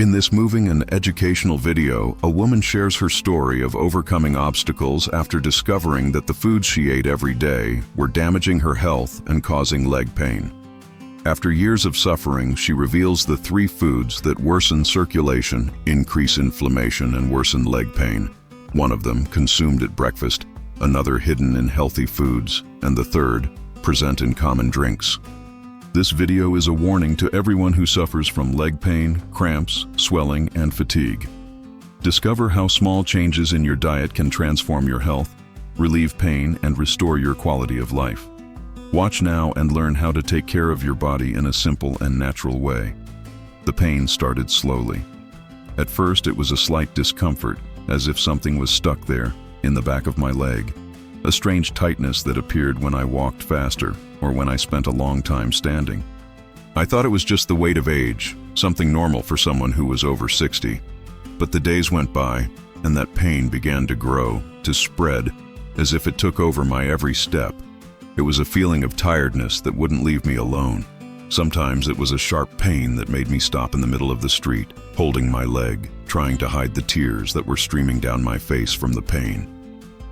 In this moving and educational video, a woman shares her story of overcoming obstacles after discovering that the foods she ate every day were damaging her health and causing leg pain. After years of suffering, she reveals the 3 foods that worsen circulation, increase inflammation, and worsen leg pain. One of them consumed at breakfast, another hidden in healthy foods, and the third present in common drinks. This video is a warning to everyone who suffers from leg pain, cramps, swelling, and fatigue. Discover how small changes in your diet can transform your health, relieve pain, and restore your quality of life. Watch now and learn how to take care of your body in a simple and natural way. The pain started slowly. At first, it was a slight discomfort, as if something was stuck there, in the back of my leg. A strange tightness that appeared when I walked faster or when I spent a long time standing. I thought it was just the weight of age, something normal for someone who was over 60. But the days went by, and that pain began to grow, to spread, as if it took over my every step. It was a feeling of tiredness that wouldn't leave me alone. Sometimes it was a sharp pain that made me stop in the middle of the street, holding my leg, trying to hide the tears that were streaming down my face from the pain.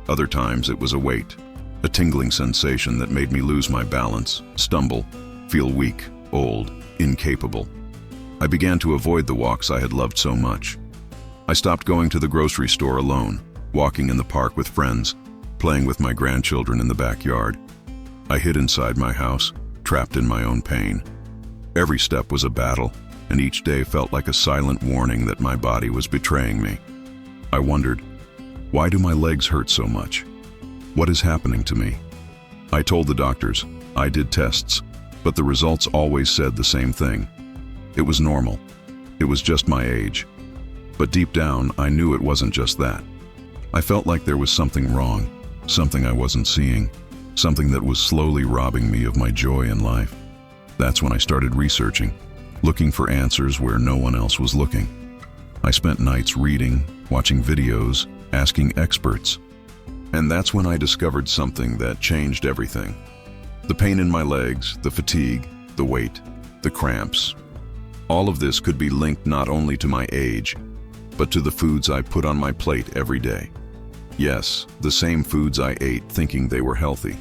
Other times it was a weight, a tingling sensation that made me lose my balance, stumble, feel weak, old, incapable. I began to avoid the walks I had loved so much. I stopped going to the grocery store alone, walking in the park with friends, playing with my grandchildren in the backyard. I hid inside my house, trapped in my own pain. Every step was a battle, and each day felt like a silent warning that my body was betraying me. I wondered, why do my legs hurt so much? What is happening to me? I told the doctors, I did tests, but the results always said the same thing. It was normal. It was just my age. But deep down, I knew it wasn't just that. I felt like there was something wrong, something I wasn't seeing, something that was slowly robbing me of my joy in life. That's when I started researching, looking for answers where no one else was looking. I spent nights reading, watching videos, asking experts. And that's when I discovered something that changed everything. The pain in my legs, the fatigue, the weight, the cramps. All of this could be linked not only to my age, but to the foods I put on my plate every day. Yes, the same foods I ate thinking they were healthy,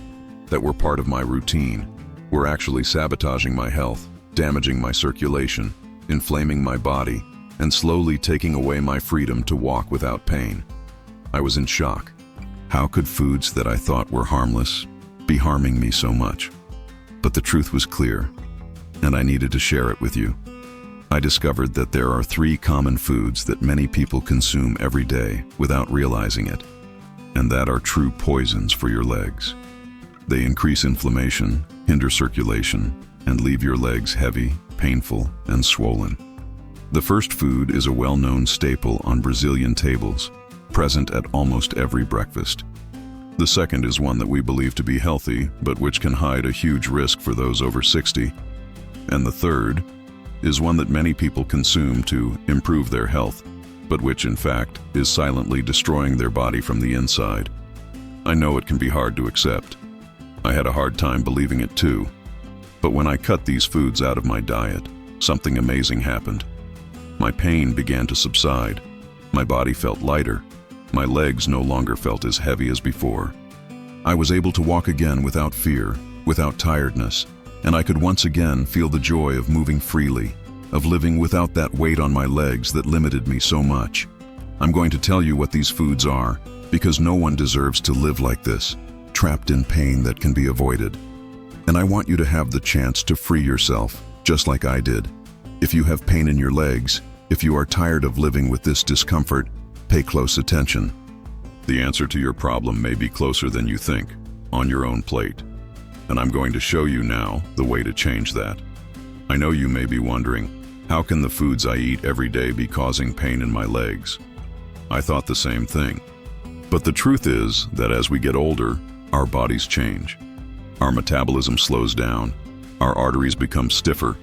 that were part of my routine, were actually sabotaging my health, damaging my circulation, inflaming my body, and slowly taking away my freedom to walk without pain. I was in shock. How could foods that I thought were harmless be harming me so much? But the truth was clear, and I needed to share it with you. I discovered that there are 3 common foods that many people consume every day without realizing it, and that are true poisons for your legs. They increase inflammation, hinder circulation, and leave your legs heavy, painful, and swollen. The first food is a well-known staple on Brazilian tables, present at almost every breakfast. The second is one that we believe to be healthy, but which can hide a huge risk for those over 60. And the third is one that many people consume to improve their health, but which in fact is silently destroying their body from the inside. I know it can be hard to accept. I had a hard time believing it too. But when I cut these foods out of my diet, something amazing happened. My pain began to subside. My body felt lighter. My legs no longer felt as heavy as before. I was able to walk again without fear, without tiredness, and I could once again feel the joy of moving freely, of living without that weight on my legs that limited me so much. I'm going to tell you what these foods are, because no one deserves to live like this, trapped in pain that can be avoided. And I want you to have the chance to free yourself, just like I did. If you have pain in your legs, if you are tired of living with this discomfort, pay close attention. The answer to your problem may be closer than you think, on your own plate. And I'm going to show you now the way to change that. I know you may be wondering, how can the foods I eat every day be causing pain in my legs? I thought the same thing. But the truth is that as we get older, our bodies change. Our metabolism slows down, our arteries become stiffer,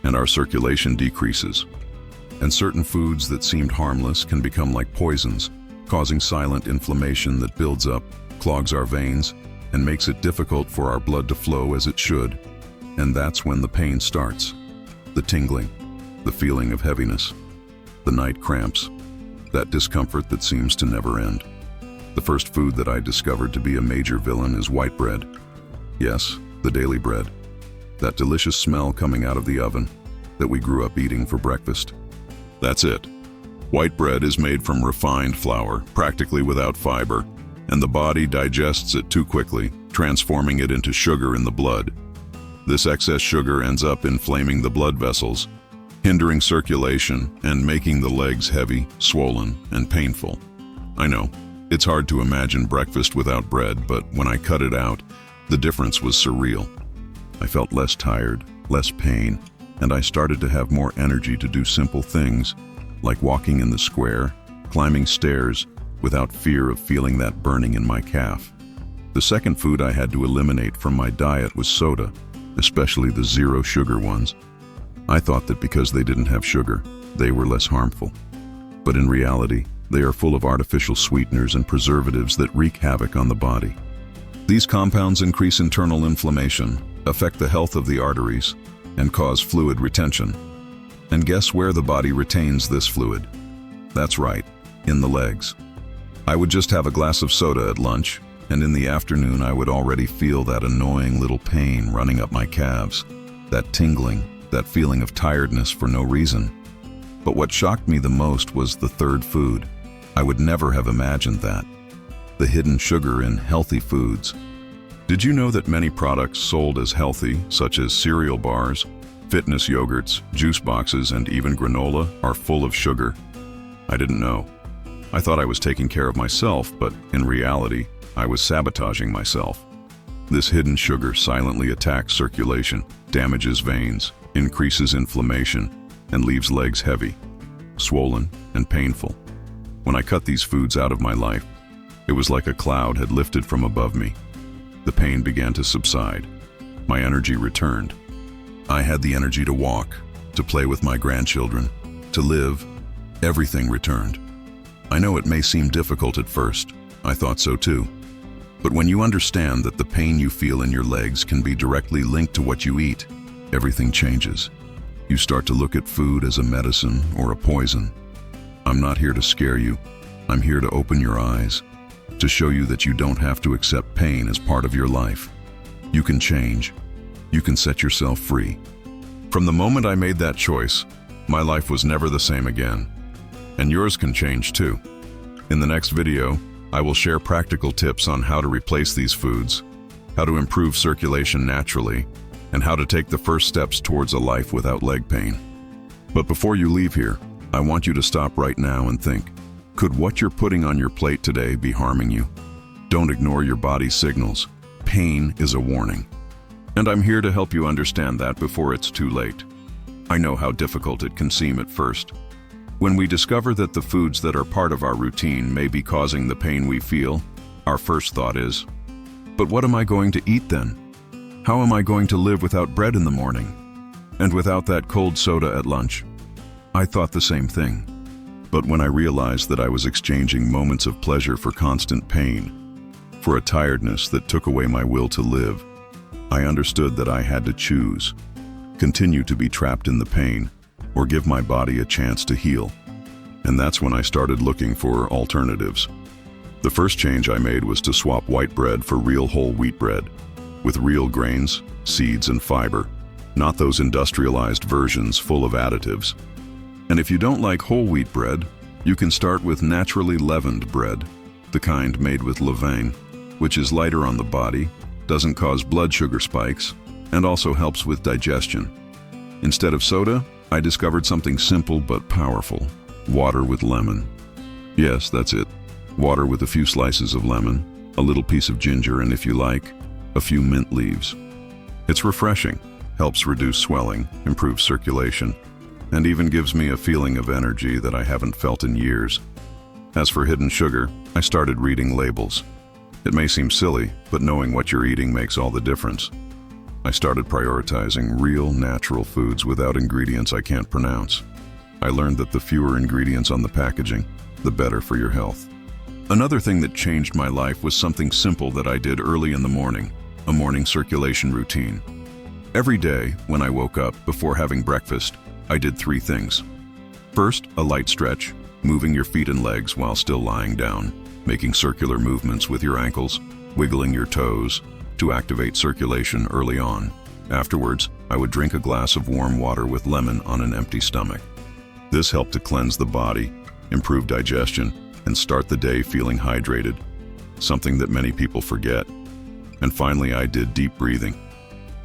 and our circulation decreases. And certain foods that seemed harmless can become like poisons, causing silent inflammation that builds up, clogs our veins, and makes it difficult for our blood to flow as it should. And that's when the pain starts. The tingling, the feeling of heaviness. The night cramps, that discomfort that seems to never end. The first food that I discovered to be a major villain is white bread. Yes, the daily bread. That delicious smell coming out of the oven that we grew up eating for breakfast. That's it. White bread is made from refined flour, practically without fiber, and the body digests it too quickly, transforming it into sugar in the blood. This excess sugar ends up inflaming the blood vessels, hindering circulation and making the legs heavy, swollen, and painful. I know, it's hard to imagine breakfast without bread, but when I cut it out, the difference was surreal. I felt less tired, less pain, and I started to have more energy to do simple things, like walking in the square, climbing stairs, without fear of feeling that burning in my calf. The second food I had to eliminate from my diet was soda, especially the zero sugar ones. I thought that because they didn't have sugar, they were less harmful. But in reality, they are full of artificial sweeteners and preservatives that wreak havoc on the body. These compounds increase internal inflammation, affect the health of the arteries, and cause fluid retention. And guess where the body retains this fluid? That's right, in the legs. I would just have a glass of soda at lunch, and in the afternoon I would already feel that annoying little pain running up my calves, that tingling, that feeling of tiredness for no reason. But what shocked me the most was the third food. I would never have imagined that. The hidden sugar in healthy foods. Did you know that many products sold as healthy, such as cereal bars, fitness yogurts, juice boxes, and even granola, are full of sugar? I didn't know. I thought I was taking care of myself, but in reality, I was sabotaging myself. This hidden sugar silently attacks circulation, damages veins, increases inflammation, and leaves legs heavy, swollen, and painful. When I cut these foods out of my life, it was like a cloud had lifted from above me. The pain began to subside. My energy returned. I had the energy to walk, to play with my grandchildren, to live. Everything returned. I know it may seem difficult at first. I thought so too. But when you understand that the pain you feel in your legs can be directly linked to what you eat, everything changes. You start to look at food as a medicine or a poison. I'm not here to scare you. I'm here to open your eyes, to show you that you don't have to accept pain as part of your life. You can change. You can set yourself free. From the moment I made that choice, my life was never the same again. And yours can change too. In the next video, I will share practical tips on how to replace these foods, how to improve circulation naturally, and how to take the first steps towards a life without leg pain. But before you leave here, I want you to stop right now and think, could what you're putting on your plate today be harming you? Don't ignore your body's signals. Pain is a warning. And I'm here to help you understand that before it's too late. I know how difficult it can seem at first. When we discover that the foods that are part of our routine may be causing the pain we feel, our first thought is, but what am I going to eat then? How am I going to live without bread in the morning? And without that cold soda at lunch? I thought the same thing. But when I realized that I was exchanging moments of pleasure for constant pain, for a tiredness that took away my will to live, I understood that I had to choose, continue to be trapped in the pain, or give my body a chance to heal. And that's when I started looking for alternatives. The first change I made was to swap white bread for real whole wheat bread, with real grains, seeds, and fiber, not those industrialized versions full of additives. And if you don't like whole wheat bread, you can start with naturally leavened bread, the kind made with levain, which is lighter on the body, doesn't cause blood sugar spikes, and also helps with digestion. Instead of soda, I discovered something simple but powerful: water with lemon. Yes, that's it. Water with a few slices of lemon, a little piece of ginger, and if you like, a few mint leaves. It's refreshing, helps reduce swelling, improves circulation, and even gives me a feeling of energy that I haven't felt in years. As for hidden sugar, I started reading labels. It may seem silly, but knowing what you're eating makes all the difference. I started prioritizing real, natural foods without ingredients I can't pronounce. I learned that the fewer ingredients on the packaging, the better for your health. Another thing that changed my life was something simple that I did early in the morning, a morning circulation routine. Every day, when I woke up before having breakfast, I did 3 things. First, a light stretch, moving your feet and legs while still lying down, making circular movements with your ankles, wiggling your toes to activate circulation early on. Afterwards, I would drink a glass of warm water with lemon on an empty stomach. This helped to cleanse the body, improve digestion, and start the day feeling hydrated, something that many people forget. And finally, I did deep breathing.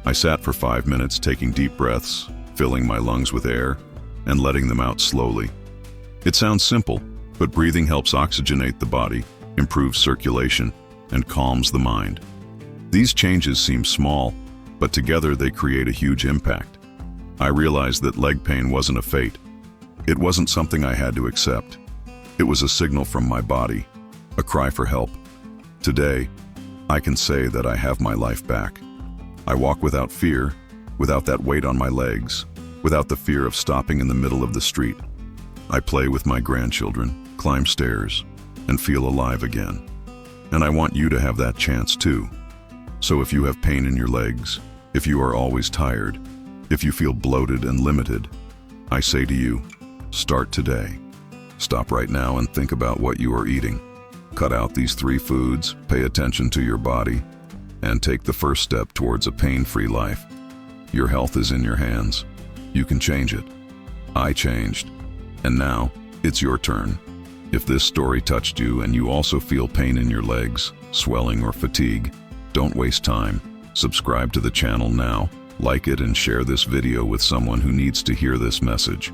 I sat for 5 minutes taking deep breaths, filling my lungs with air, and letting them out slowly. It sounds simple, but breathing helps oxygenate the body, improves circulation, and calms the mind. These changes seem small, but together they create a huge impact. I realized that leg pain wasn't a fate. It wasn't something I had to accept. It was a signal from my body, a cry for help. Today, I can say that I have my life back. I walk without fear, without that weight on my legs, without the fear of stopping in the middle of the street. I play with my grandchildren, climb stairs, and feel alive again. And I want you to have that chance too. So if you have pain in your legs, if you are always tired, if you feel bloated and limited, I say to you, start today. Stop right now and think about what you are eating. Cut out these 3 foods, pay attention to your body, and take the first step towards a pain-free life. Your health is in your hands. You can change it. I changed. And now, it's your turn. If this story touched you and you also feel pain in your legs, swelling or fatigue, don't waste time. Subscribe to the channel now, like it, and share this video with someone who needs to hear this message.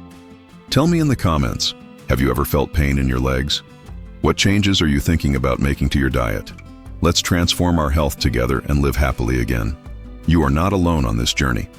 Tell me in the comments, have you ever felt pain in your legs? What changes are you thinking about making to your diet? Let's transform our health together and live happily again. You are not alone on this journey.